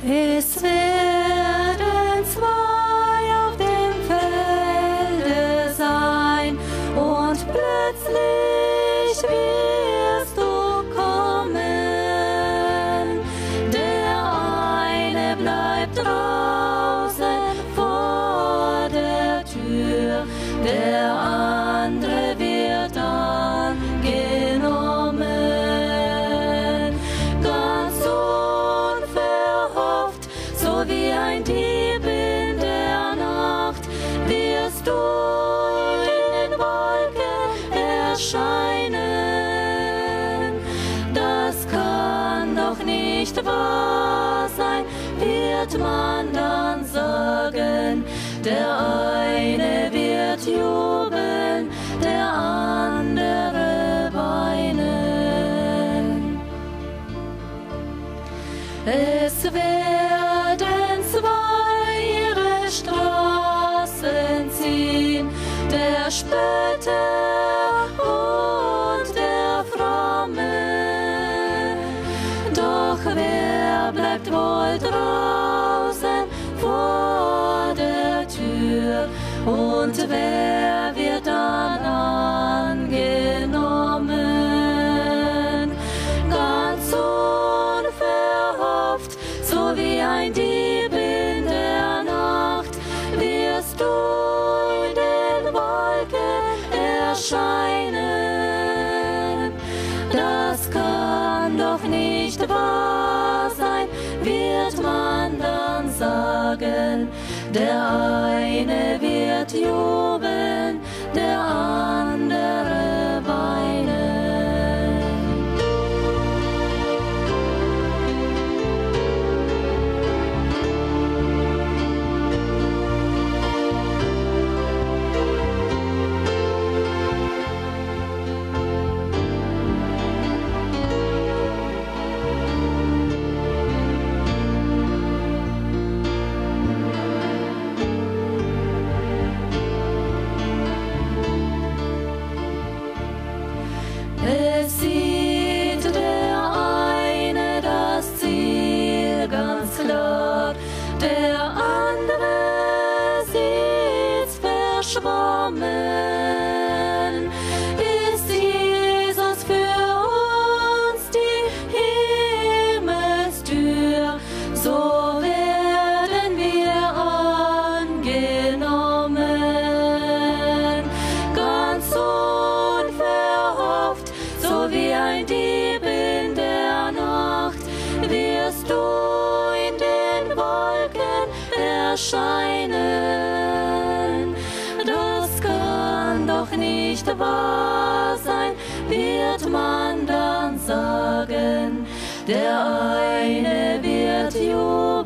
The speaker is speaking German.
Es werden zwei auf dem Felde sein, und plötzlich wirst du kommen. Der eine bleibt draußen vor der Tür, der andere wird angenommen. Ganz unverhofft, so wie ein Dieb in der Nacht, wirst du in den Wolken erscheinen. Das kann doch nicht wahr sein, wird man dann sagen. Der eine wird jubeln, der andere weinen. Es werden zwei ihre Straßen ziehen, der Spötter und der Fromme. Doch wer bleibt wohl draußen vor der Tür, und wer wird dann angenommen? Ganz unverhofft, so wie ein Dieb in der Nacht, wirst du in den Wolken erscheinen. Das kann doch nicht wahr sein, wird man dann sagen. Der eine wird jubeln, der andere weinen. Es sieht der eine das Ziel ganz klar, der andere sieht's verschwommen. Ist Jesus für uns die Himmelstür, so werden wir angenommen. Ganz unverhofft, so wie ein Dieb in der Nacht, wirst du in den Wolken erscheinen. Das kann doch nicht wahr sein, wird man dann sagen. Der eine wird jubeln,